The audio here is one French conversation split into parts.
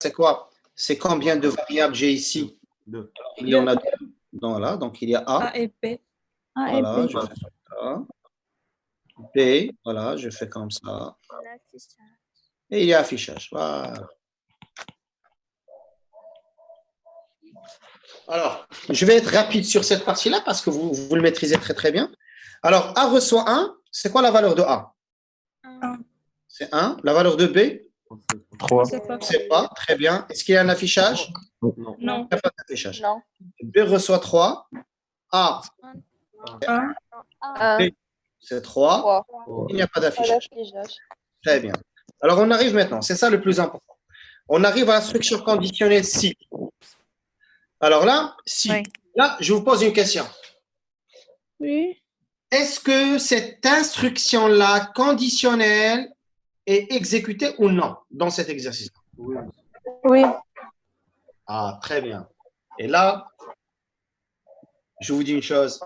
c'est quoi? C'est combien de variables j'ai ici? Deux. Il y en a deux. Voilà, donc il y a A. A et B. A et Voilà, B. je fais comme ça. B, voilà, je fais comme ça. Et il y a affichage. Voilà. Alors, je vais être rapide sur cette partie-là parce que vous le maîtrisez très très bien. Alors, A reçoit 1. C'est quoi la valeur de A? C'est 1. La valeur de B? 3. Je sais pas. Je ne sais pas. Très bien. Est-ce qu'il y a un affichage? Non. Non. Il n'y a pas d'affichage. Non. B reçoit 3. A, Un. B, c'est 3. 3. Il n'y a pas Pas d'affichage. d'affichage. Très bien. Alors, on arrive maintenant. C'est ça le plus important. On arrive à la structure conditionnelle si. Alors là, si. Oui. Là, je vous pose une question. Oui. Est-ce que cette instruction-là conditionnelle est exécutée ou non dans cet exercice? Oui. Ah, très bien. Et là, je vous dis une chose.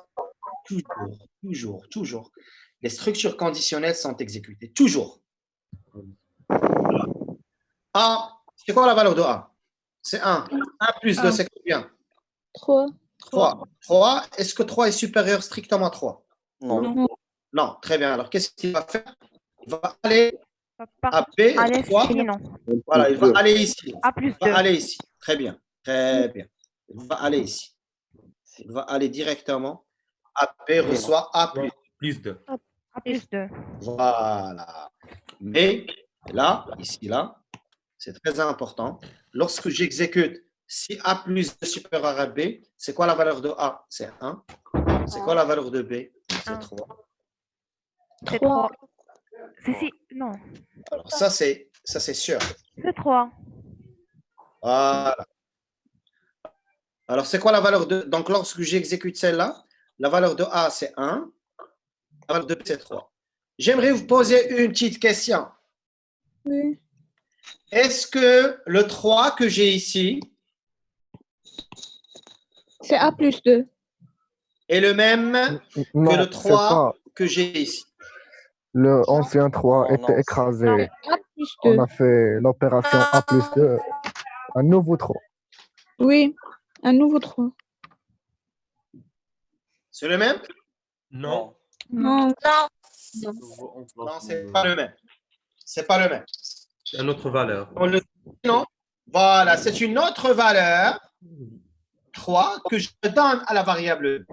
Toujours, les structures conditionnelles sont exécutées. Toujours. A, c'est quoi la valeur de A? C'est 1. 1 plus 2, c'est combien? 3. 3. 3, est-ce que 3 est supérieur strictement à 3? Non. Non, très bien. Alors, qu'est-ce qu'il va faire? Il va aller Par à B, 3. non. Voilà, il va aller ici. A plus Il va 2. aller ici. Très bien. Très bien. Il va aller ici. Il va aller directement. AP reçoit A plus. Plus 2. A plus 2. Voilà. Mais là, ici, là, c'est très important. Lorsque j'exécute si A plus 2 supérieur à B, c'est quoi la valeur de A? C'est 1. C'est quoi la valeur de B? C'est 3. C'est 3. C'est si. Non. Alors, ça, c'est sûr. C'est 3. Voilà. Alors, c'est quoi la valeur de... Donc, lorsque j'exécute celle-là, la valeur de A, c'est 1. La valeur de B, c'est 3. J'aimerais vous poser une petite question. Oui. Est-ce que le 3 que j'ai ici C'est A plus 2. est le même Non, que le c'est 3 pas. que j'ai ici? Le ancien 3 Non, était non, écrasé. A plus 2. On a fait l'opération A plus 2. Un nouveau 3. Oui. Un nouveau 3. C'est le même? Non. Non. Non, c'est pas le même. C'est pas le même. C'est une autre valeur. Non. Voilà, c'est une autre valeur 3 que je donne à la variable.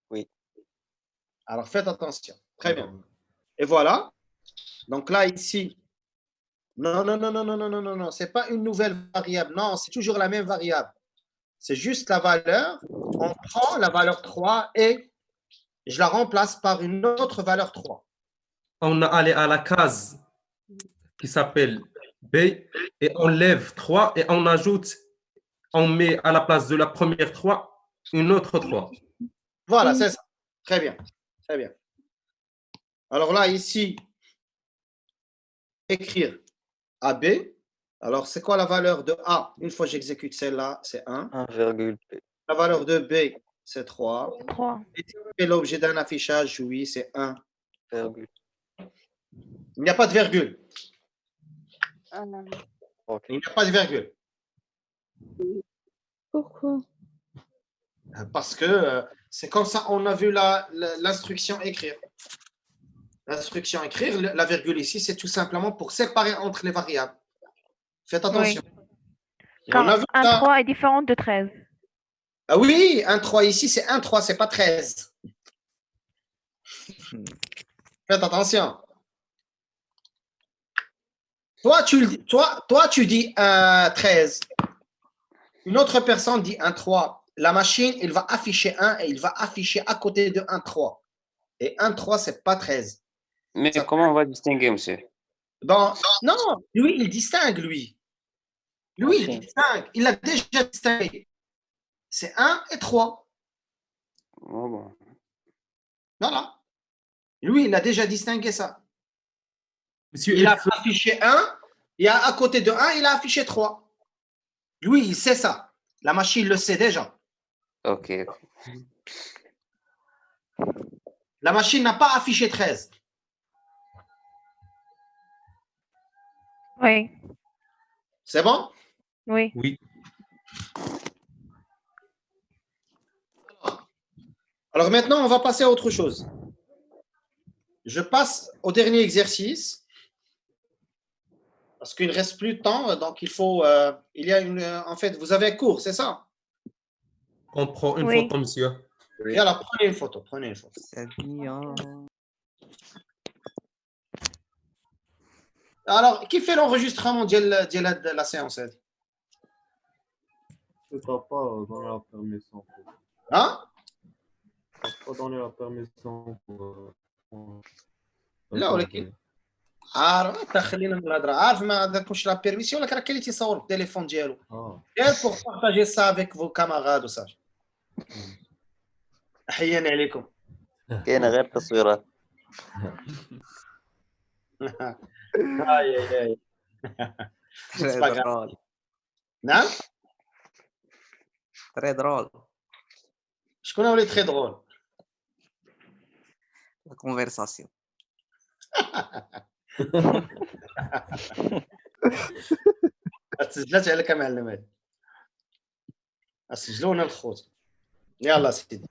Oui. Alors, faites attention. Très bien. Et voilà. Donc là, ici, non, c'est pas une nouvelle variable. Non, c'est toujours la même variable. C'est juste la valeur. On prend la valeur 3 et je la remplace par une autre valeur 3. On est allé à la case qui s'appelle B et on lève 3 et on ajoute, on met à la place de la première 3 une autre 3. Voilà, c'est ça. Très bien. Très bien. Alors là, ici, écrire AB. Alors, c'est quoi la valeur de A? Une fois que j'exécute celle-là, c'est 1. 1,P. La valeur de B, c'est 3. 3. Et l'objet d'un affichage, oui, c'est 1. Virgule. Il n'y a pas de virgule. Ah non. Il n'y a pas de virgule. Pourquoi? Parce que c'est comme ça, on a vu l'instruction écrire. L'instruction écrire, la virgule ici, c'est tout simplement pour séparer entre les variables. Faites attention. Et on a Car vu 1, ça. 3 est différent de 13. Ah oui, 1, 3 ici, c'est 1, 3, c'est pas 13. Faites attention. Toi, tu dis 13. Une autre personne dit 1, 3. La machine, il va afficher 1 et il va afficher à côté de 1, 3. Et 1, 3, c'est pas 13. Mais Ça- comment on va distinguer, monsieur? Non, lui, il distingue, lui. Lui, il Ok. distingue. Il a déjà distingué. C'est 1 et 3. Oh, bon. Voilà. Lui, il a déjà distingué ça. Monsieur, Il a affiché 1 et à côté de 1, il a affiché 3. Lui, il sait ça. La machine le sait déjà. Ok. La machine n'a pas affiché 13. Oui. C'est bon? Oui. Oui. Alors maintenant, on va passer à autre chose. Je passe au dernier exercice parce qu'il ne reste plus de temps, donc il faut. Il y a une. En fait, vous avez un cours, c'est ça? On prend une Oui. photo, monsieur. Et alors, prenez une photo. Prenez une photo. C'est bien. Alors, qui fait l'enregistrement de la séance? Tu n'as pas donné la permission. Hein? Tu n'as pas donné la permission pour. لا ولكن عارف خلينا نهضر عارف ما عندك واش لا بيرميسيون ولا راه كاين اللي تيصور بالتليفون ديالو غير بور بارطاجي سا افيك فو كاماراد وصافي حياني عليكم كاينه غير تصويرات. هاي هاي Très drôle. نعم Très drôle. شكون ولي تري درول La conversation. تسجلت عليك معلم هذه سجلونا الخوت يلا سيدي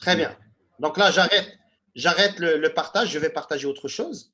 très bien donc là j'arrête le partage je vais partager autre chose